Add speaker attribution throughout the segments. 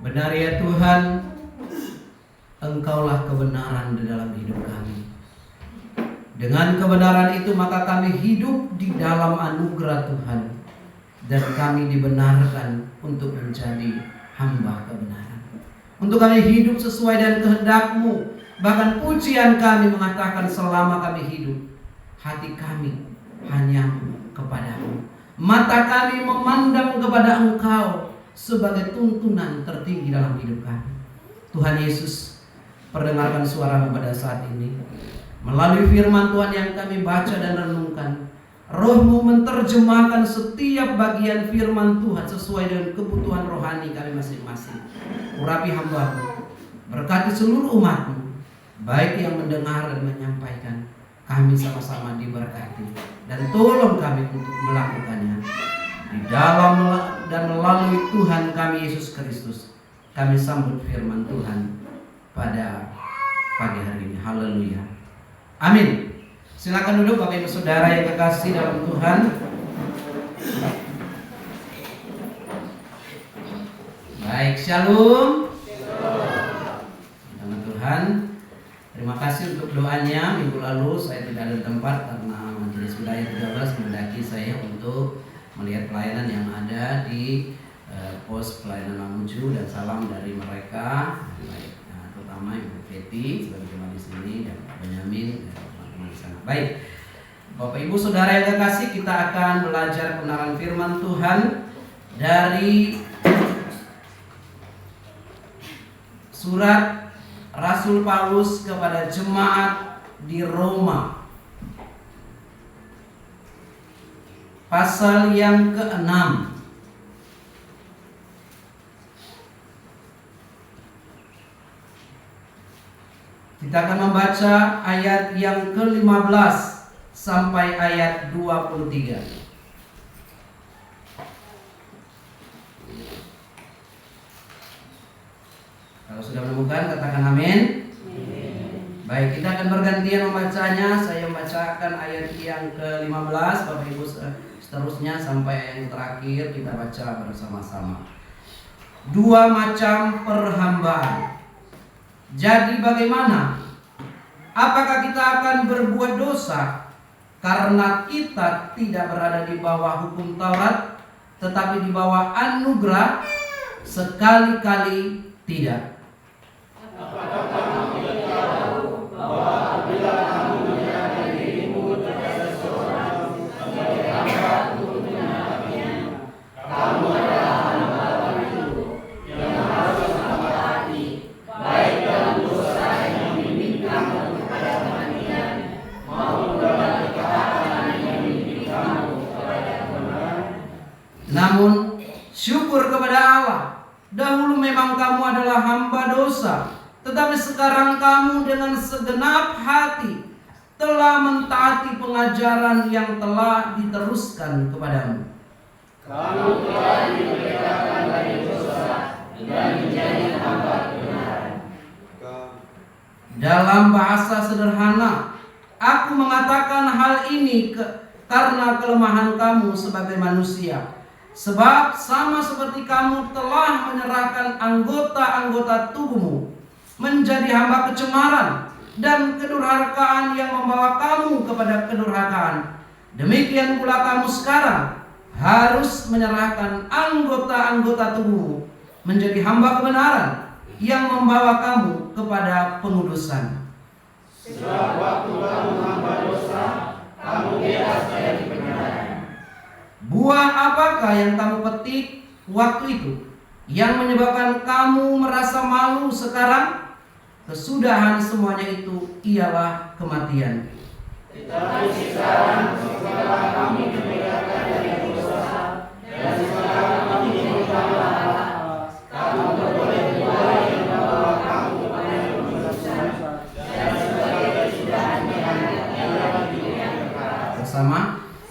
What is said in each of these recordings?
Speaker 1: Benar ya Tuhan, Engkaulah kebenaran di dalam hidup kami. Dengan kebenaran itu maka kami hidup di dalam anugerah Tuhan, dan kami dibenarkan untuk menjadi hamba kebenaran. Untuk kami hidup sesuai dengan kehendak-Mu. Bahkan pujian kami mengatakan selama kami hidup, hati kami hanya kepada-Mu. Mata kami memandang kepada Engkau sebagai tuntunan tertinggi dalam hidup kami. Tuhan Yesus, perdengarkan suara-Mu pada saat ini. Melalui firman Tuhan yang kami baca dan renungkan, Roh-Mu menerjemahkan setiap bagian firman Tuhan sesuai dengan kebutuhan rohani kami masing-masing. Urapi hamba-Mu, berkati seluruh umat-Mu, baik yang mendengar dan menyampaikan. Kami sama-sama diberkati, dan tolong kami untuk melakukannya. Di dalam dan melalui Tuhan kami Yesus Kristus, kami sambut firman Tuhan pada pagi hari ini. Haleluya. Amin. Silakan duduk Bapak Ibu Saudara yang kekasih dalam Tuhan. Baik, shalom. Nama Tuhan. Terima kasih untuk doanya. Minggu lalu saya tidak ada tempat karena Majelis Wilayah 13 mendaki saya untuk melihat pelayanan yang ada di pos pelayanan Mamuju, dan salam dari mereka, baik, terutama Ibu Feti sebagai jemaat di sini dan Pak Benyamin dan teman-teman di sana. Baik, Bapak Ibu Saudara yang kekasih, kita akan belajar kebenaran firman Tuhan dari surat Rasul Paulus kepada jemaat di Roma, pasal yang ke-6. Kita akan membaca ayat yang ke-15 sampai ayat 23. Kalau sudah menemukan, katakan amin. Baik, kita akan bergantian membacanya. Saya membacakan ayat yang ke-15, Bapak Ibu seterusnya sampai ayat yang terakhir kita baca bersama-sama. Dua macam perhambaan. Jadi bagaimana? Apakah kita akan berbuat dosa karena kita tidak berada di bawah hukum Taurat, tetapi di bawah anugerah? Sekali-kali tidak.
Speaker 2: Apakah kamu tidak tahu bahwa apabila kamu menyerahkan dirimu kepada seseorang sebagai hamba untuk menyelamatkannya, kamu adalah hamba itu yang harus taati, baik dalam dosa yang membimbing kamu kepada kematian maupun dalam ketaatan yang membimbing kamu kepada kebenaran.
Speaker 1: Namun syukur kepada Allah, dahulu memang kamu adalah hamba dosa, tetapi sekarang kamu dengan segenap hati telah mentaati pengajaran yang telah diteruskan kepadamu.
Speaker 2: Kamu telah dibebaskan dari dosa dan menjadi hamba kebenaran.
Speaker 1: Dalam bahasa sederhana, aku mengatakan hal ini karena kelemahan kamu sebagai manusia. Sebab sama seperti kamu telah menyerahkan anggota-anggota tubuhmu menjadi hamba kecemaran dan kedurhakaan yang membawa kamu kepada kedurhakaan, demikian pula kamu sekarang harus menyerahkan anggota-anggota tubuhmu menjadi hamba kebenaran yang membawa kamu kepada pengudusan.
Speaker 2: Sebab waktu kamu hamba dosa, kamu bebas dari kebenaran.
Speaker 1: Buah apakah yang kamu petik waktu itu yang menyebabkan kamu merasa malu sekarang? Kesudahan semuanya itu ialah kematian.
Speaker 2: Tetapi sekarang setelah kami dibebaskan dari dosa dan setelah kami diberkati Allah, kamu beroleh buah yang membawa kamu kepada pengudusan dan sebagai kesudahan yang ialah hidup yang kekal.
Speaker 1: Bersama,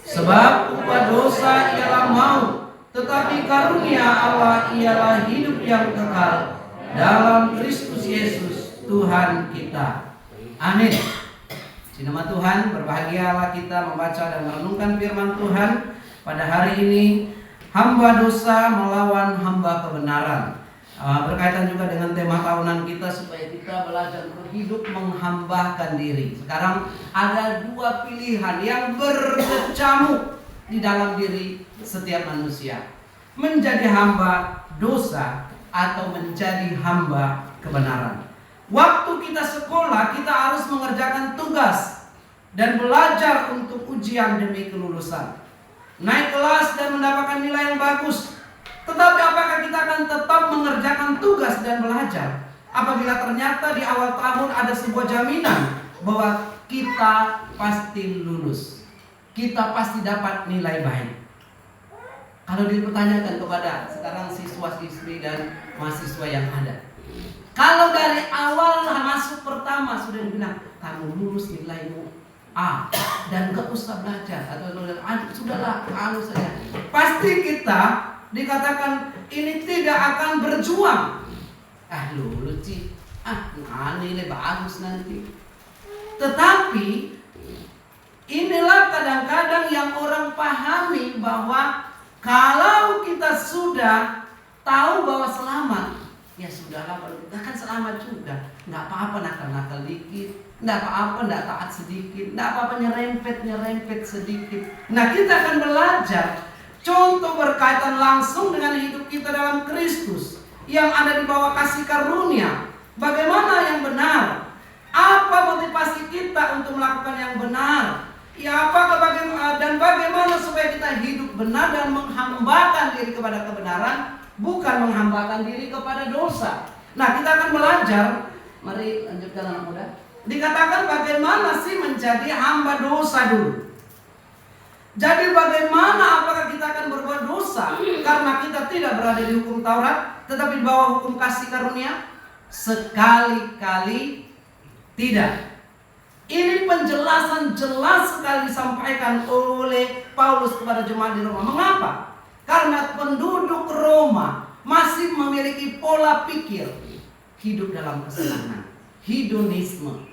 Speaker 1: sebab upah dosa ialah maut, tetapi karunia Allah ialah hidup yang kekal dalam Kristus Yesus Tuhan kita. Amin. Di nama Tuhan, berbahagialah kita membaca dan merenungkan firman Tuhan pada hari ini. Hamba dosa melawan hamba kebenaran. Berkaitan juga dengan tema tahunan kita supaya kita belajar hidup menghambakan diri. Sekarang ada dua pilihan yang berkecamuk di dalam diri setiap manusia. Menjadi hamba dosa atau menjadi hamba kebenaran. Waktu kita sekolah, kita harus mengerjakan tugas dan belajar untuk ujian demi kelulusan. Naik kelas dan mendapatkan nilai yang bagus. Tetapi apakah kita akan tetap mengerjakan tugas dan belajar apabila ternyata di awal tahun ada sebuah jaminan bahwa kita pasti lulus, kita pasti dapat nilai baik? Kalau dipertanyakan kepada sekarang siswa-siswi dan mahasiswa yang ada, kalau dari awal masuk pertama sudah dibilang kamu lulus nilaimu A dan gak usah belajar atau sudahlah halus saja, pasti kita dikatakan ini tidak akan berjuang. Lulus sih, nilai bagus nanti. Tetapi inilah kadang-kadang yang orang pahami bahwa kalau kita sudah tahu bahwa selamat, ya sudahlah, kita kan selamat juga. Nggak apa-apa nakal-nakal dikit, nggak apa-apa nggak taat sedikit, nggak apa-apa nyerempet sedikit. Nah, kita akan belajar contoh berkaitan langsung dengan hidup kita dalam Kristus yang ada di bawah kasih karunia. Bagaimana yang benar? Apa motivasi kita untuk melakukan yang benar? Ya, dan bagaimana supaya kita hidup benar dan menghambakan diri kepada kebenaran, bukan menghambakan diri kepada dosa. Nah, kita akan belajar. Mari lanjutkan anak muda. Dikatakan bagaimana sih menjadi hamba dosa dulu. Jadi bagaimana apakah kita akan berbuat dosa karena kita tidak berada di hukum Taurat tetapi di bawah hukum kasih karunia? Sekali-kali tidak. Ini penjelasan jelas sekali disampaikan oleh Paulus kepada jemaat di Roma. Mengapa? Karena penduduk Roma masih memiliki pola pikir hidup dalam kesenangan, hedonisme.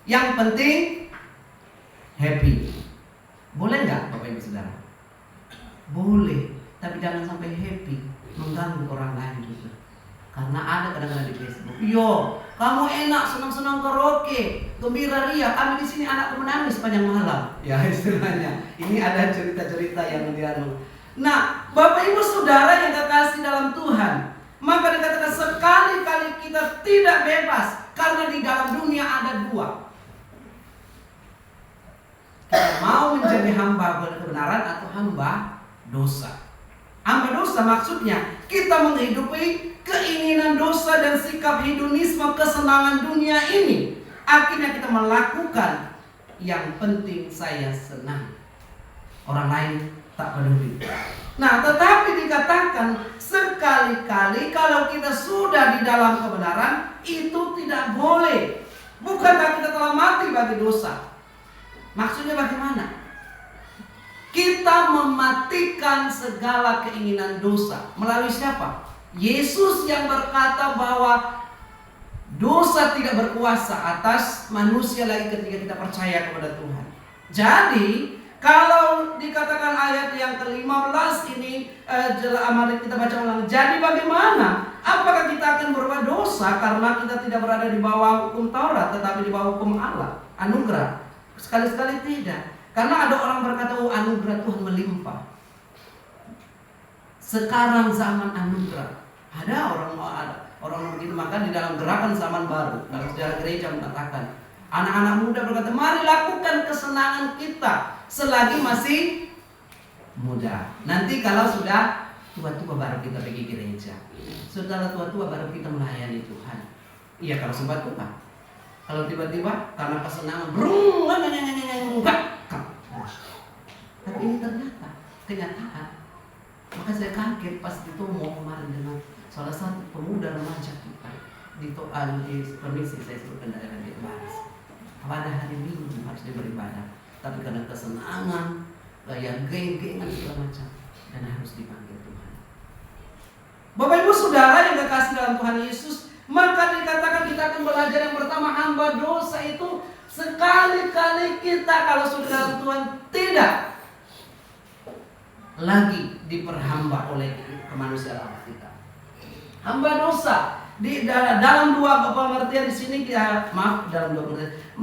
Speaker 1: Yang penting happy. Boleh nggak Bapak Ibu Saudara? Boleh, tapi jangan sampai happy mengganggu orang lain juga. Karena ada kadang-kadang di Facebook, yo, kamu enak senang-senang karaoke, gembira ria, kami di sini anakku menangis sepanjang malam. Ya istilahnya, ini ada cerita-cerita yang dianu. Nah, Bapak Ibu Saudara yang kekasih dalam Tuhan, maka dikatakan sekali-kali kita tidak bebas karena di dalam dunia ada dua. Kita mau menjadi hamba kebenaran atau hamba dosa. Hamba dosa maksudnya kita menghidupi keinginan dosa dan sikap hedonisme kesenangan dunia ini. Akhirnya kita melakukan yang penting saya senang, orang lain tak peduli. Nah, tetapi dikatakan sekali-kali kalau kita sudah di dalam kebenaran itu tidak boleh. Bukankah kita telah mati bagi dosa? Maksudnya bagaimana? Kita mematikan segala keinginan dosa. Melalui siapa? Yesus yang berkata bahwa dosa tidak berkuasa atas manusia lagi ketika kita percaya kepada Tuhan. Jadi, kalau dikatakan ayat yang ke-15 ini, mari kita baca ulang. Jadi bagaimana? Apakah kita akan berbuat dosa karena kita tidak berada di bawah hukum Taurat, tetapi di bawah hukum Allah, anugerah? Sekali-sekali tidak. Karena ada orang berkata, oh anugerah Tuhan melimpah. Sekarang zaman anugerah. Ada orang begitu. Maka di dalam gerakan zaman baru, dalam sejarah gereja mengatakan, anak-anak muda berkata, mari lakukan kesenangan kita selagi masih muda. Nanti kalau sudah tua-tua baru kita pergi gereja. Setelah tua-tua baru kita melayani Tuhan. Iya, kalau sempat tua. Kalau tiba-tiba karena kesenangan, tapi ini ternyata kenyataan. Maka saya kaget pas ditemu kemarin dengan salah satu pemuda remaja kita di permisi saya sebutkan daerah di Baris. Pada hari Minggu harus dia beribadah, tapi karena kesenangan, gaya geng-gengan segala macam, dan harus dipanggil Tuhan. Bapak Ibu Saudara yang kekasih dalam Tuhan Yesus, maka dikatakan kita akan belajar yang pertama, hamba dosa itu sekali-kali kita kalau sudah dalam Tuhan tidak lagi diperhamba oleh kemanusiaan kita. Hamba dosa. Dalam dua pengertian di sini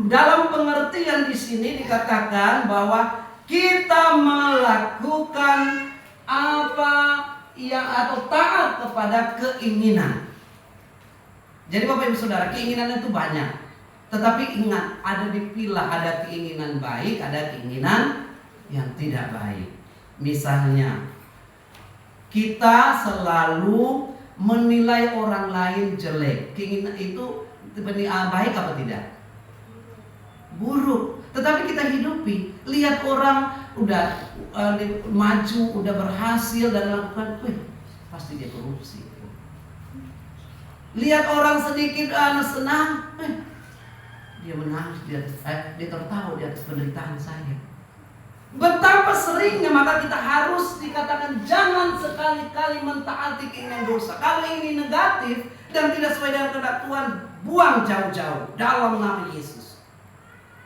Speaker 1: dalam pengertian di sini dikatakan bahwa kita melakukan apa yang atau taat kepada keinginan. Jadi Bapak Ibu Saudara, keinginan itu banyak. Tetapi ingat, ada dipilah, ada keinginan baik, ada keinginan yang tidak baik. Misalnya, kita selalu menilai orang lain jelek. Keinginan itu baik apa tidak? Buruk. Tetapi kita hidupi. Lihat orang udah maju, udah berhasil dan lakukan, pasti dia korupsi. Lihat orang sedikit senang, dia menangis, dia tertawa di atas penderitaan saya. Betapa seringnya, maka kita harus dikatakan jangan sekali-kali mentaati keinginan dosa. Kalau ini negatif dan tidak sesuai dengan kehendak Tuhan, buang jauh-jauh dalam nama Yesus.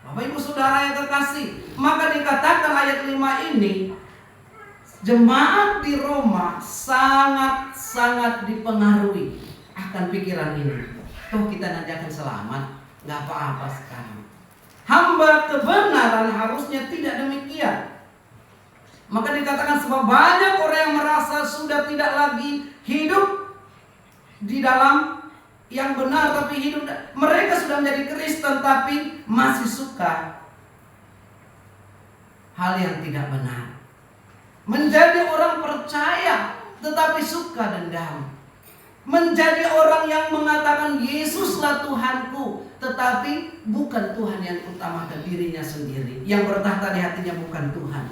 Speaker 1: Bapak Ibu Saudara yang terkasih, maka dikatakan ayat 5 ini, jemaat di Roma sangat-sangat dipengaruhi akan pikiran ini. Toh kita nanti akan selamat, nggak apa-apa sekarang. Hamba kebenaran harusnya tidak demikian. Maka dikatakan sebab banyak orang yang merasa sudah tidak lagi hidup di dalam yang benar, tapi hidup mereka sudah menjadi Kristen tapi masih suka hal yang tidak benar. Menjadi orang percaya tetapi suka dendam. Menjadi orang yang mengatakan Yesuslah Tuhanku, tetapi bukan Tuhan yang utamakan dirinya sendiri. Yang bertahta di hatinya bukan Tuhan.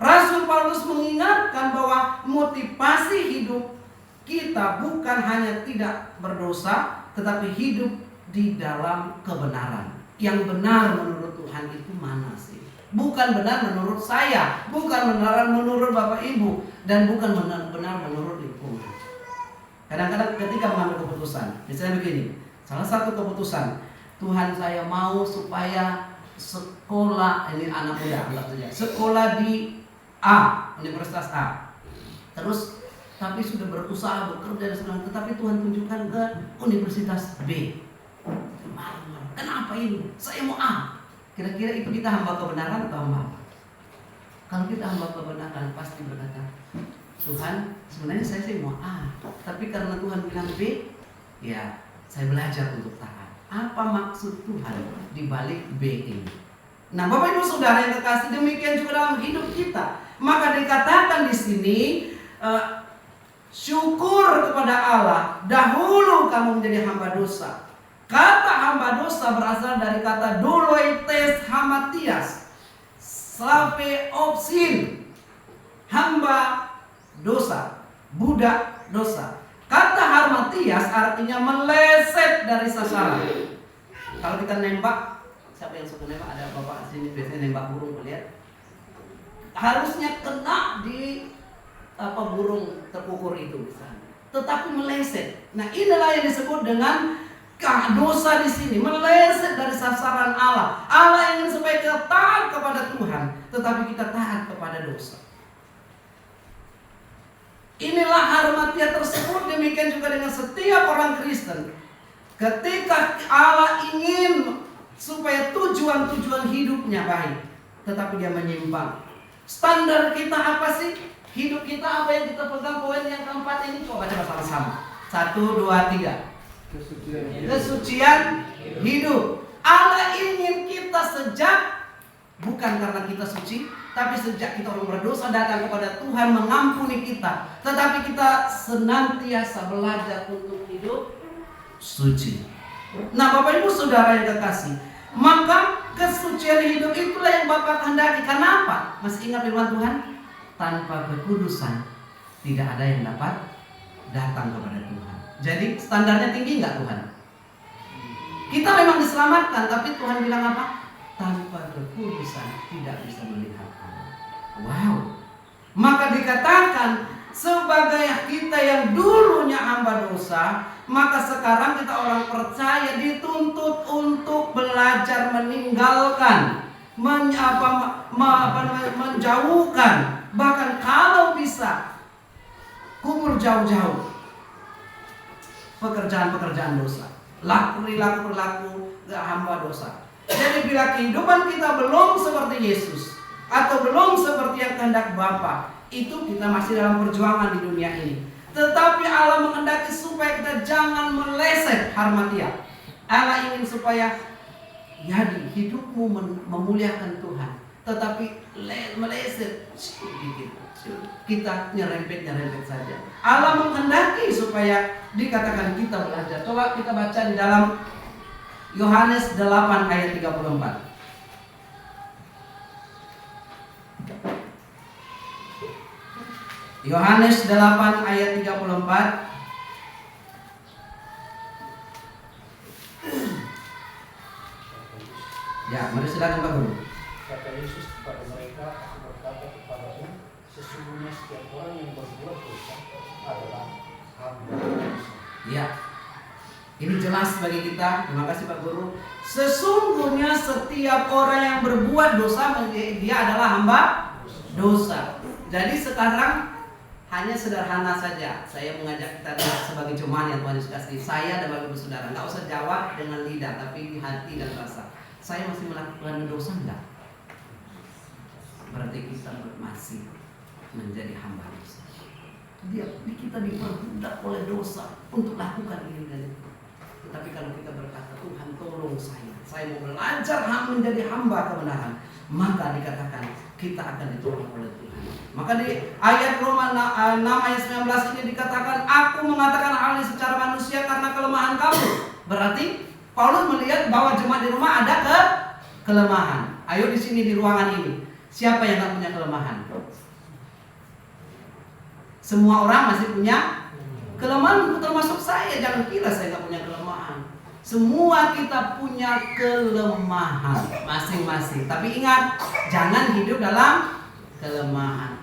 Speaker 1: Rasul Paulus mengingatkan bahwa motivasi hidup kita bukan hanya tidak berdosa, tetapi hidup di dalam kebenaran. Yang benar menurut Tuhan itu mana sih? Bukan benar menurut saya, bukan benar menurut Bapak Ibu, dan bukan benar menurut lingkungan. Kadang-kadang ketika mengambil keputusan, misalnya begini, salah satu keputusan, Tuhan saya mau supaya sekolah, ini anak muda, anggap saja, sekolah di A, Universitas A. Terus, tapi sudah berusaha, bekerja dan segala, tetapi Tuhan tunjukkan ke Universitas B. Kenapa ini? Saya mau A. Kira-kira itu kita hamba kebenaran atau hamba apa? Kalau kita hamba kebenaran, pasti berkata, Tuhan, sebenarnya saya sih mau A, tapi karena Tuhan bilang B, ya saya belajar untuk taat. Apa maksud Tuhan di balik B ini? Nah, Bapak Ibu Saudara yang terkasih, demikian juga dalam hidup kita. Maka dikatakan di sini, syukur kepada Allah. Dahulu kamu menjadi hamba dosa. Kata hamba dosa berasal dari kata douloites hamatias, slave opsin, hamba dosa, budak dosa. Kata harmatias artinya meleset dari sasaran. Kalau kita nembak, siapa yang suka nembak? Ada bapak sini biasanya nembak burung, lihat. Harusnya kena di burung terkukur itu, tetapi meleset. Nah, inilah yang disebut dengan dosa di sini, meleset dari sasaran Allah. Allah ingin supaya kita taat kepada Tuhan, tetapi kita taat kepada dosa. Inilah harmatia tersebut, demikian juga dengan setiap orang Kristen. Ketika Allah ingin supaya tujuan-tujuan hidupnya baik, tetapi dia menyimpang. Standar kita apa sih? Hidup kita apa yang kita pegang? Poin yang keempat ini, coba baca bersama-sama. 1, 2, 3. Kesucian hidup. Allah ingin kita sejak, bukan karena kita suci, tapi sejak kita orang berdosa datang kepada Tuhan mengampuni kita, tetapi kita senantiasa belajar untuk hidup suci. Nah, Bapak Ibu Saudara yang terkasih, maka kesucian hidup itulah yang Bapak kehendaki. Kenapa? Masih ingat firman Tuhan? Tanpa kekudusan tidak ada yang dapat datang kepada Tuhan. Jadi standarnya tinggi nggak Tuhan? Kita memang diselamatkan, tapi Tuhan bilang apa? Tanpa kekudusan tidak bisa melihat Allah. Wow. Maka dikatakan sebagai kita yang dulunya hamba dosa, maka sekarang kita orang percaya dituntut untuk belajar meninggalkan, menjauhkan, bahkan kalau bisa kubur jauh-jauh. pekerjaan-pekerjaan dosa, perilaku-perilaku hamba dosa. Jadi bila kehidupan kita belum seperti Yesus atau belum seperti yang kehendak Bapa, itu kita masih dalam perjuangan di dunia ini. Tetapi Allah menghendaki supaya kita jangan meleset harmatia. Allah ingin supaya jadi hidupmu memuliakan Tuhan, tetapi meleset sedikit, kita nyerempet saja. Allah menghendaki supaya dikatakan kita belajar. Coba kita baca di dalam Yohanes 8 ayat 34. Yohanes 8 ayat 34. Ya, mari silakan Pak Guru.
Speaker 2: Kata Yesus kepada mereka, Aku berkata kepadamu, sesungguhnya setiap orang yang berbuat dosa adalah hamba dosa.
Speaker 1: Ya, ini jelas bagi kita. Terima kasih Pak Guru. Sesungguhnya setiap orang yang berbuat dosa, dia adalah hamba dosa. Jadi sekarang hanya sederhana saja. Saya mengajak kita sebagai jemaat yang Tuhan Yesus kasih. Saya dan Bapak Ibu Saudara, nggak usah jawab dengan lidah, tapi di hati dan rasa. Saya masih melakukan dosa enggak? Berarti kita masih menjadi hamba dosa. Kita diperbudak oleh dosa untuk lakukan ini dan itu. Tetapi kalau kita berkata, Tuhan tolong saya mau belajar menjadi hamba kebenaran, maka dikatakan kita akan ditolong oleh Tuhan. Maka di ayat Roma 6 ayat 19 ini dikatakan, Aku mengatakan hal ini secara manusia karena kelemahan kamu. Berarti Paulus melihat bahwa jemaat di rumah ada kelemahan. Ayo di sini di ruangan ini, siapa yang tak punya kelemahan? Semua orang masih punya kelemahan, termasuk saya. Jangan kira saya tak punya kelemahan. Semua kita punya kelemahan masing-masing. Tapi ingat, jangan hidup dalam kelemahan.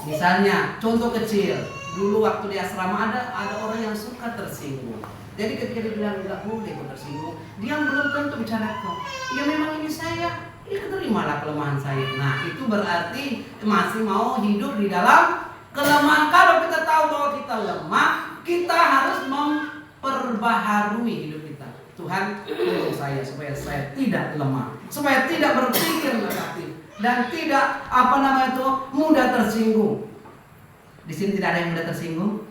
Speaker 1: Misalnya, contoh kecil. Dulu waktu di asrama ada orang yang suka tersinggung. Jadi ketika dia bilang nggak boleh kok tersinggung, dia belum tentu bicara kok. Ya memang ini saya, ya terimalah kelemahan saya. Nah itu berarti masih mau hidup di dalam kelemahan. Kalau kita tahu bahwa kita lemah, kita harus memperbaharui hidup kita. Tuhan tolong saya supaya saya tidak lemah, supaya tidak berpikir negatif dan tidak mudah tersinggung. Di sini tidak ada yang mudah tersinggung.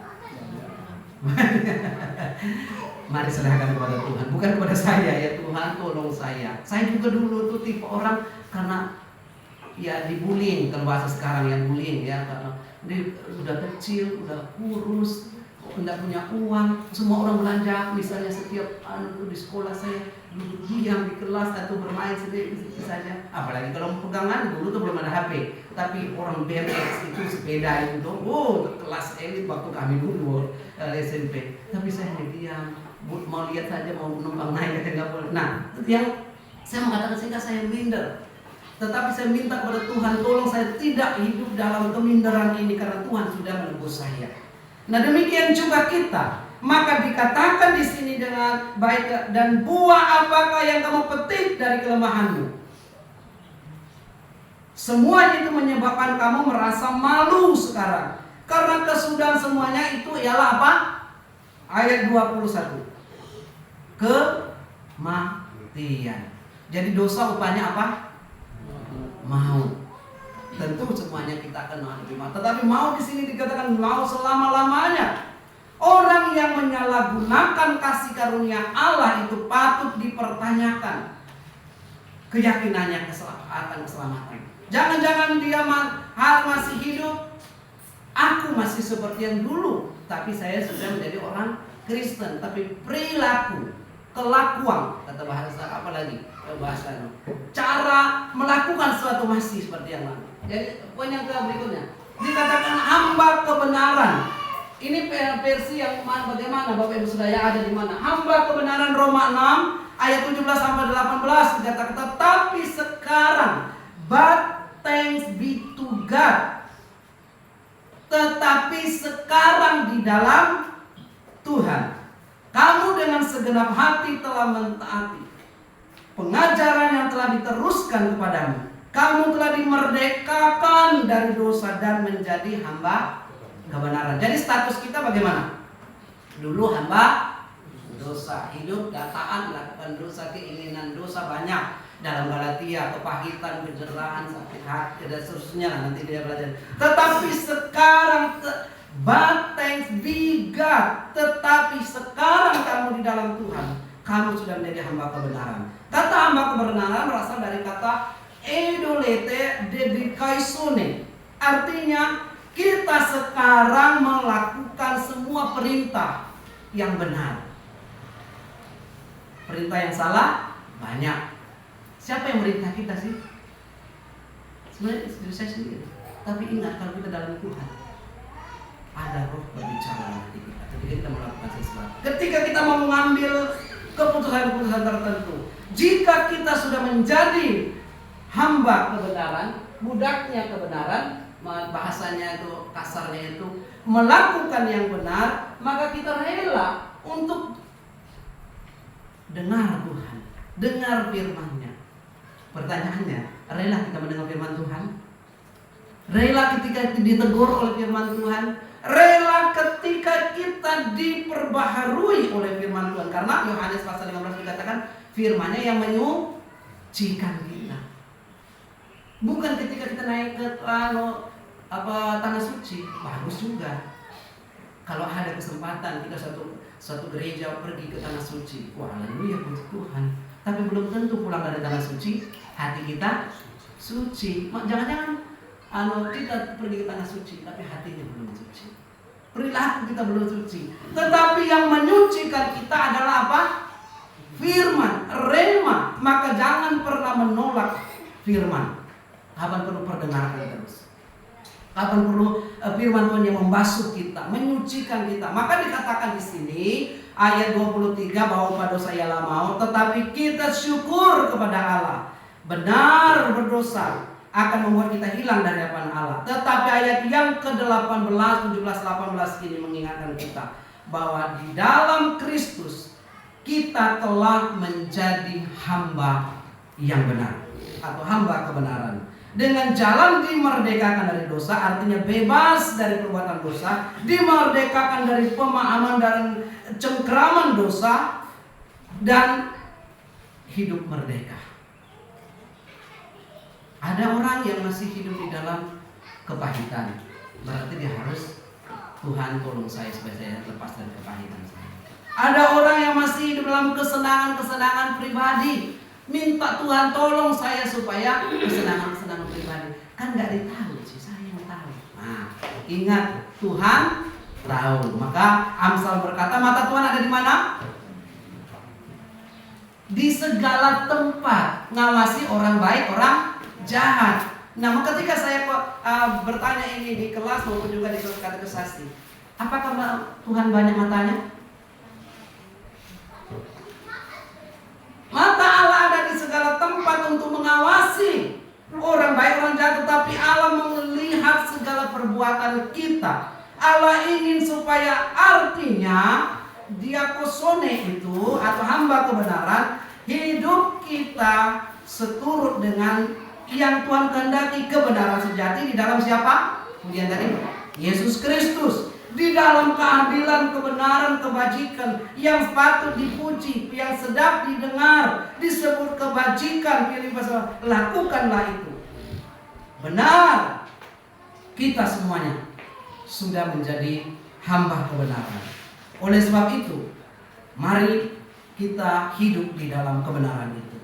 Speaker 1: Mari serahkan kepada Tuhan, bukan kepada saya. Ya Tuhan tolong saya. Saya juga dulu tuh tipe orang karena ya dibullying, kalau bahasa sekarang yang bullying ya, karena dia udah kecil, udah kurus, tidak punya uang, semua orang belanja. Misalnya setiap di sekolah saya duduk diam di kelas atau bermain sendiri saja. Apalagi kalau pegangan, dulu tuh belum ada HP, tapi orang BMX itu sepeda itu tuh, kelas elit waktu kami dulu SMP. Tapi saya hanya diam, mau lihat saja, mau numpang naik aja nggak boleh. Nah, yang saya mengatakan sehingga saya minder. Tetapi saya minta kepada Tuhan, tolong saya tidak hidup dalam keminderan ini karena Tuhan sudah menebus saya. Nah demikian juga kita. Maka dikatakan di sini dengan baik, dan buah apakah yang kamu petik dari kelemahanmu? Semua itu menyebabkan kamu merasa malu sekarang. Karena kesudahan semuanya itu ialah apa? Ayat 21. Kematian. Jadi dosa upahnya apa? Maut. Tentu semuanya kita akan menerima. Tetapi mau di sini dikatakan mau selama-lamanya. Orang yang menyalahgunakan kasih karunia Allah itu patut dipertanyakan keyakinannya akan keselamatan. Jangan-jangan dia masih hidup, aku masih seperti yang dulu, tapi saya sudah menjadi orang Kristen. Tapi perilaku, kelakuan, kata bahasa apa lagi? Bahasa cara melakukan sesuatu masih seperti yang lalu. Jadi poin yang berikutnya dikatakan hamba kebenaran. Ini versi yang bagaimana Bapak Ibu Saudara ada di mana? Hamba kebenaran Roma 6 ayat 17 sampai 18 dikatakan, tetapi sekarang, but thanks be to God. Tetapi sekarang di dalam Tuhan, kamu dengan segenap hati telah mentaati pengajaran yang telah diteruskan kepadamu. Kamu telah dimerdekakan dari dosa dan menjadi hamba kebenaran. Jadi status kita bagaimana? Dulu hamba berdosa, hidup dan taat melakukan dosa, keinginan dosa banyak. Dalam Galatia, kepahitan, kejerahan, sakit hati, dan seterusnya nanti dia belajar. Tetapi sekarang but thanks be God. Tetapi sekarang kamu di dalam Tuhan, kamu sudah menjadi hamba kebenaran. Kata hamba kebenaran berasal dari kata edolete dedikaisone. Artinya kita sekarang melakukan semua perintah yang benar. Perintah yang salah banyak. Siapa yang merintah kita sih? Sebenarnya diri saya sendiri. Tapi ingat, kalau kita dalam Tuhan, ada roh berbicara dalam hati kita ketika kita melakukan sesuatu. Ketika kita mau mengambil keputusan-keputusan tertentu, jika kita sudah menjadi hamba kebenaran, budaknya kebenaran, bahasanya itu kasarnya itu melakukan yang benar, maka kita rela untuk dengar Tuhan, dengar firman-Nya. Pertanyaannya, rela kita mendengar firman Tuhan? Rela ketika ditegur oleh firman Tuhan? Rela ketika kita diperbaharui oleh firman Tuhan? Karena Yohanes pasal 15 dikatakan firman-Nya yang menyucikan kita. Bukan ketika kita naik ke tanah suci, bagus juga. Kalau ada kesempatan kita satu gereja pergi ke tanah suci, wah haleluya puji Tuhan. Tapi belum tentu pulang dari tanah suci hati kita suci. Jangan-jangan kita pergi ke tanah suci tapi hatinya belum suci, perilaku kita belum suci. Tetapi yang menyucikan kita adalah apa? Firman, rema. Maka jangan pernah menolak firman. Kapan perlu perdengarkan terus. Kapan perlu firman Tuhan yang membasuh kita, menyucikan kita. Maka dikatakan di sini ayat 23 bahwa pada dosa ialah maut, tetapi kita syukur kepada Allah. Benar berdosa akan membuat kita hilang dari hadapan Allah. Tetapi ayat yang ke-18, 17, 18 ini mengingatkan kita bahwa di dalam Kristus kita telah menjadi hamba yang benar atau hamba kebenaran. Dengan jalan dimerdekakan dari dosa, artinya bebas dari perbuatan dosa, dimerdekakan dari pemahaman dan cengkraman dosa, dan hidup merdeka. Ada orang yang masih hidup di dalam kepahitan, berarti dia harus, Tuhan tolong saya supaya saya lepas dari kepahitan saya. Ada orang yang masih hidup dalam kesenangan pribadi, minta Tuhan tolong saya supaya kesenangan pribadi. Kan gak ditahu sih, saya yang tahu. Nah, ingat Tuhan tahu. Maka Amsal berkata, mata Tuhan ada di mana? Di segala tempat, ngawasi orang baik, orang jahat. Nah, ketika saya bertanya ini di kelas maupun juga di kelas katekisasi, apakah Tuhan banyak matanya? Mata Allah ada di segala tempat untuk mengawasi orang baik orang jahat, tetapi Allah melihat segala perbuatan kita. Allah ingin supaya artinya diakosone itu atau hamba kebenaran, hidup kita seturut dengan yang Tuhan kehendaki, kebenaran sejati di dalam siapa? Kemudian dari Yesus Kristus. Di dalam keadilan, kebenaran, kebajikan yang patut dipuji, yang sedap didengar, disebut kebajikan, pilih pasal, lakukanlah itu. Benar, kita semuanya sudah menjadi hamba kebenaran. Oleh sebab itu, mari kita hidup di dalam kebenaran itu.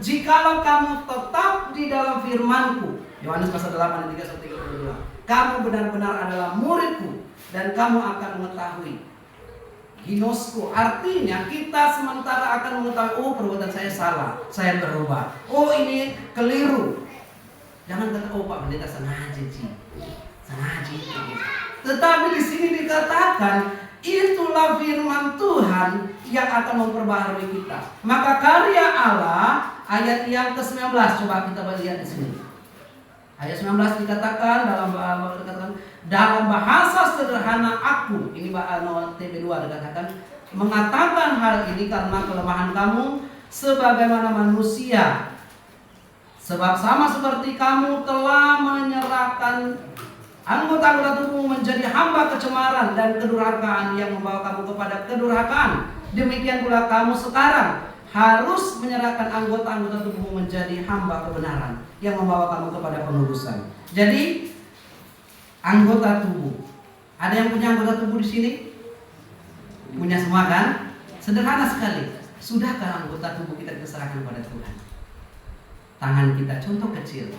Speaker 1: Jikalau kamu tetap di dalam firman-Ku, Yohanes pasal 8 ayat 3-32, kamu benar-benar adalah murid-Ku dan kamu akan mengetahui Ginosku, artinya kita sementara akan mengetahui, oh perbuatan saya salah, saya berubah, oh ini keliru. Jangan kata, oh Pak Pendeta sengaja sih, sengaja gitu. Tetapi di sini dikatakan itulah firman Tuhan yang akan memperbaharui kita. Maka karya Allah, ayat yang ke-19, coba kita lihat di sini. Ayat 19 dikatakan dalam bahasa sederhana aku, ini TB2 dikatakan, mengatakan hal ini karena kelemahan kamu sebagaimana manusia. Sebab sama seperti kamu telah menyerahkan anggota-anggota tubuhmu menjadi hamba kecemaran dan kedurhakaan yang membawa kamu kepada kedurhakaan. Demikian pula kamu sekarang harus menyerahkan anggota-anggota tubuhmu menjadi hamba kebenaran yang membawa kamu kepada pengudusan. Jadi anggota tubuh. Ada yang punya anggota tubuh di sini? Punya semua kan? Sederhana sekali. Sudahkah anggota tubuh kita serahkan kepada Tuhan? Tangan kita, contoh kecil.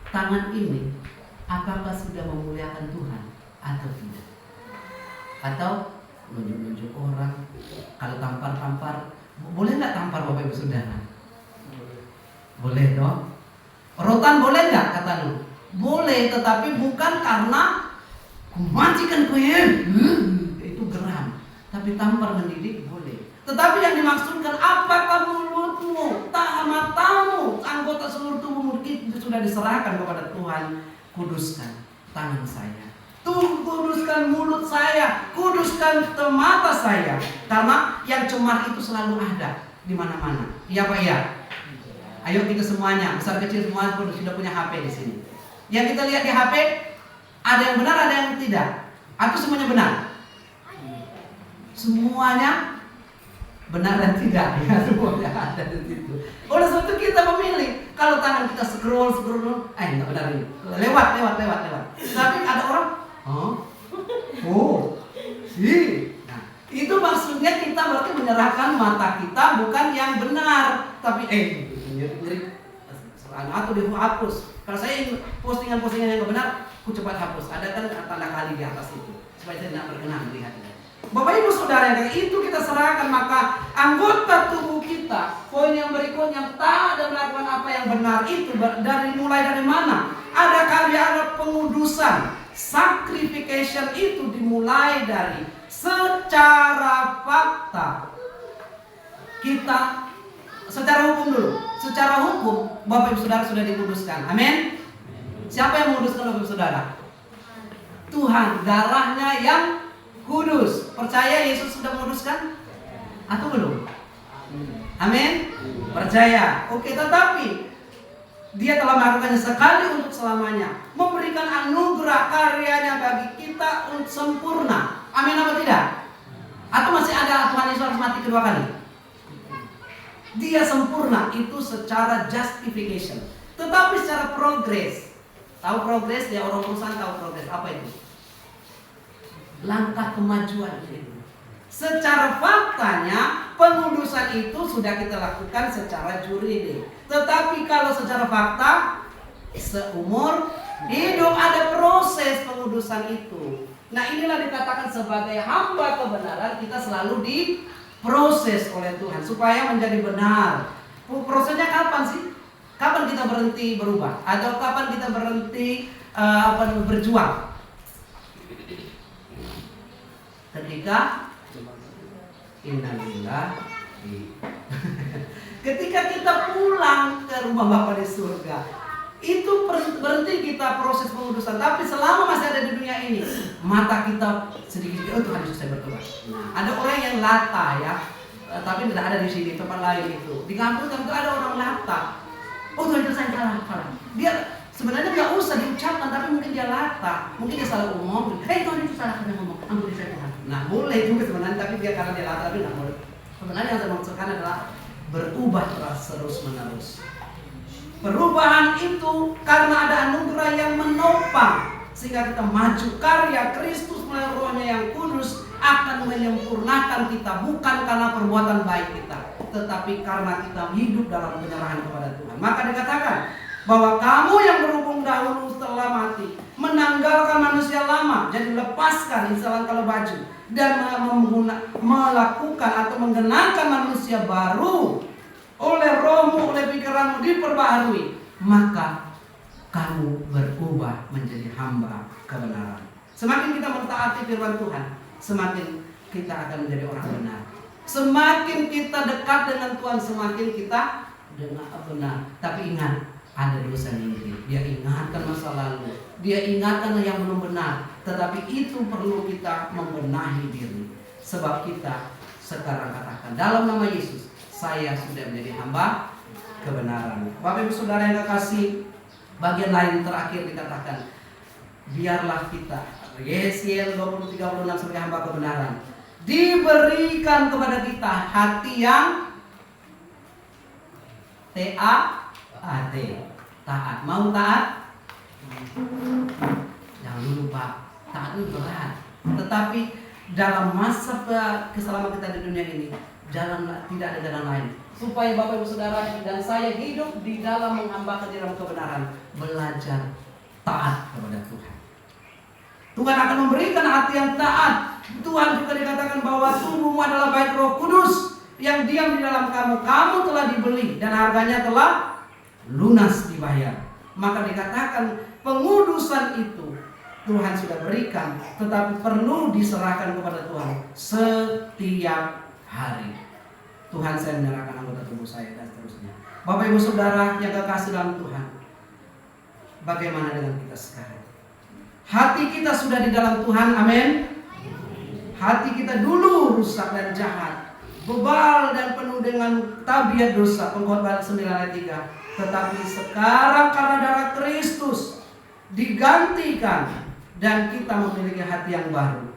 Speaker 1: Tangan ini apakah sudah memuliakan Tuhan atau tidak? Atau nunjuk-nunjuk orang? Kalau tampar-tampar, boleh nggak tampar Bapak Ibu Saudara? Boleh dong. Rotan boleh nggak kata lu? Boleh, tetapi bukan karena kumajikan kuyen itu geram. Tapi tampar mendidik boleh. Tetapi yang dimaksudkan apakah mulutmu, matamu, anggota seluruh tubuhmu itu sudah diserahkan kepada Tuhan. Kuduskan tangan saya, kuduskan mulut saya, kuduskan mata saya. Karena yang cemar itu selalu ada di mana-mana. Iya Pak ya? Ayo kita semuanya, besar kecil semua sudah punya HP di sini. Yang kita lihat di HP ada yang benar, ada yang tidak. Atau semuanya benar? Semuanya benar dan tidak, ya semuanya ada di situ. Oleh sebab itu kita memilih. Kalau tangan kita scroll, nggak benar ini. Lewat. Tapi ada orang, nah, itu maksudnya kita berarti menyerahkan mata kita bukan yang benar, tapi ngeri, atau dihapus. Kalau saya postingan-postingan yang benar, aku cepat hapus. Ada kan tanda kali di atas itu, supaya saya tidak berkenan melihatnya. Bapak Ibu Saudara, yang kayak itu kita serahkan, maka anggota tubuh kita. Poin yang berikutnya, tak ada melakukan apa yang benar itu mulai dari mana? Ada karya, ada pengudusan. Sanctification itu dimulai dari secara fakta. Kita secara hukum dulu. Secara hukum Bapak Ibu Saudara sudah dikuduskan. Amin. Siapa yang menguduskan Bapak Ibu Saudara? Tuhan, darahnya yang kudus. Percaya Yesus sudah menguduskan atau belum? Amin. Percaya. Oke, tetapi Dia telah melakukannya sekali untuk selamanya, memberikan anugerah karyanya bagi kita untuk sempurna. Amin apa tidak? Atau masih ada Tuhan Yesus harus mati kedua kali? Dia sempurna itu secara justification. Tetapi secara progres. Tahu progres? Ya, orang perusahaan tahu progres. Apa itu? Langkah kemajuan itu. Secara faktanya pengudusan itu sudah kita lakukan secara juridis. Tetapi kalau secara fakta seumur hidup ada proses pengudusan itu. Nah, inilah dikatakan sebagai hamba kebenaran, kita selalu diproses oleh Tuhan supaya menjadi benar. Prosesnya kapan sih? Kapan kita berhenti berubah? Atau kapan kita berhenti berjuang? Ketika ketika kita pulang ke rumah Bapa di surga, itu berhenti kita proses pengudusan. Tapi selama masih ada di dunia ini, mata kita sedikit-sedikit, Tuhan Yesus saya bertobat. Ada orang yang lata ya, tapi tidak ada di sini, tempat lain itu. Di kampus itu ada orang lata. Tuhan Yesus saya salah. Dia sebenarnya nggak usah diucapkan, tapi mungkin dia lata, mungkin dia salah ngomong. Tuhan Yesus salah karena ngomong, ampuni saya Tuhan. Nah, boleh juga sebenarnya, tapi dia karena dia lata, tapi nggak boleh. Sebenarnya yang saya maksudkan adalah berubah terus menerus. Perubahan itu karena ada anugerah yang menopang sehingga kita maju. Karya Kristus melalui Rohnya yang kudus akan menyempurnakan kita, bukan karena perbuatan baik kita, tetapi karena kita hidup dalam penyerahan kepada Tuhan. Maka dikatakan bahwa kamu yang berhubung dahulu telah mati, menanggalkan manusia lama, jadi lepaskan istilah kalau baju, dan melakukan atau menggenakan manusia baru oleh rohmu, oleh pikiranmu diperbaharui, maka kamu berubah menjadi hamba kebenaran. Semakin kita mentaati firman Tuhan, semakin kita akan menjadi orang benar. Semakin kita dekat dengan Tuhan, semakin kita benar. Tapi ingat, ada dosa ini. Dia ingatkan masa lalu, dia ingatkan yang belum benar. Tetapi itu perlu kita membenahi diri. Sebab kita sekarang katakan dalam nama Yesus, saya sudah menjadi hamba kebenaran. Bapak Ibu Saudara yang kekasih, bagian lain terakhir dikatakan, biarlah kita, Yesiel 20:36 sebagai hamba kebenaran, diberikan kepada kita hati yang T-A-A-T, taat. Mau taat? Jangan dulu Pak, taat itu berat. Tetapi dalam masa keselamatan kita di dunia ini, tidak ada jalan lain. Supaya Bapak Ibu Saudara dan saya hidup di dalam menghambakan di dalam kebenaran, belajar taat kepada Tuhan. Tuhan akan memberikan hati yang taat. Tuhan juga dikatakan bahwa tubuhmu adalah bait Roh Kudus yang diam di dalam kamu. Kamu telah dibeli dan harganya telah lunas dibayar. Maka dikatakan pengudusan itu Tuhan sudah berikan, tetapi perlu diserahkan kepada Tuhan setiap hari. Tuhan, saya menyerahkan anggota tubuh saya dan seterusnya. Bapak Ibu Saudara yang kekasih dalam Tuhan, bagaimana dengan kita sekarang? Hati kita sudah di dalam Tuhan, amin. Hati kita dulu rusak dan jahat, bebal dan penuh dengan tabiat dosa, Pengkhotbah 9 ayat 3. Tetapi sekarang karena darah Kristus digantikan dan kita memiliki hati yang baru.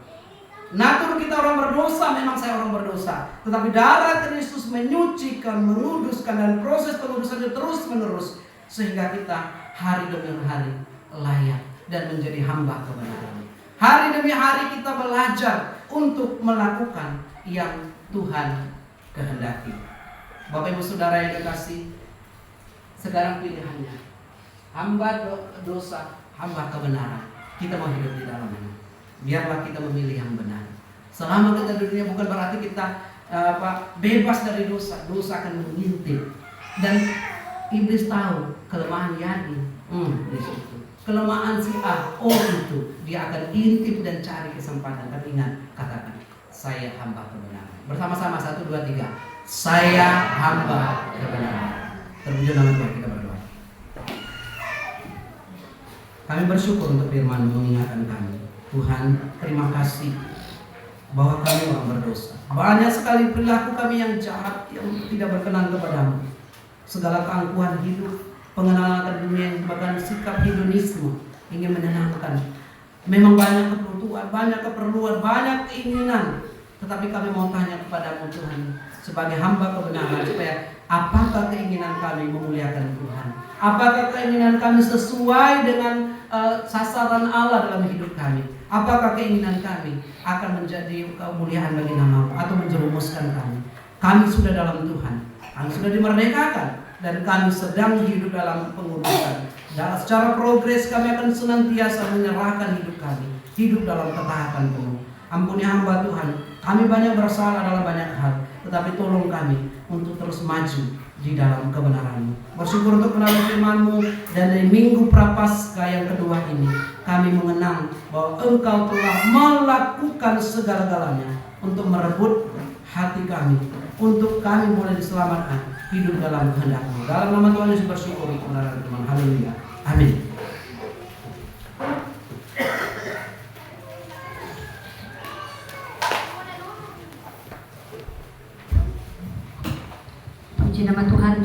Speaker 1: Natur kita orang berdosa, memang saya orang berdosa, tetapi darah Kristus menyucikan, menguduskan, dan proses pengudusan itu terus menerus sehingga kita hari demi hari layak dan menjadi hamba kebenaran. Hari demi hari kita belajar untuk melakukan yang Tuhan kehendaki. Bapak Ibu Saudara yang dikasihi, sekarang pilihannya hamba dosa, hamba kebenaran. Kita mau hidup di dalamnya. Biarlah kita memilih yang benar. Selama kita di dunia bukan berarti kita bebas dari dosa. Dosa akan mengintip. Dan iblis tahu kelemahan Yani. Di situ. Kelemahan si A, itu dia akan intip dan cari kesempatan. Tapi ingat, katakan, saya hamba kebenaran. Bersama-sama 1, 2, 3. Saya hamba kebenaran. Terpuji nama Tuhan, kita berdoa. Kami bersyukur untuk firman mengingatkan kami. Tuhan, terima kasih bahwa kami orang berdosa. Banyak sekali perilaku kami yang jahat, yang tidak berkenan kepadamu. Segala keangkuhan hidup, pengenalan akan dunia, bahkan sikap hedonisme ingin menyenangkan. Memang banyak keperluan, banyak keinginan. Tetapi kami mau tanya kepadamu Tuhan, sebagai hamba kebenaran, supaya apakah keinginan kami memuliakan Tuhan? Apakah keinginan kami sesuai dengan sasaran Allah dalam hidup kami? Apakah keinginan kami akan menjadi kemuliaan bagi nama-Mu atau menjerumuskan kami? Kami sudah dalam Tuhan, kami sudah dimerdekakan, dan kami sedang hidup dalam pengudusan. Dan secara progres kami akan senantiasa menyerahkan hidup kami, hidup dalam ketaatan penuh. Ampuni hamba Tuhan, kami banyak bersalah dalam banyak hal, tetapi tolong kami untuk terus maju di dalam kebenaran-Mu. Bersyukur untuk melalui firman-Mu, dan di minggu Prapaskah yang kedua ini kami mengenang bahwa Engkau telah melakukan segala-galanya untuk merebut hati kami, untuk kami boleh diselamatkan hidup dalam kehendak-Mu. Dalam nama Tuhan Yesus bersyukur kebenaran firman. Haleluya. Amin.
Speaker 3: Puji nama Tuhan.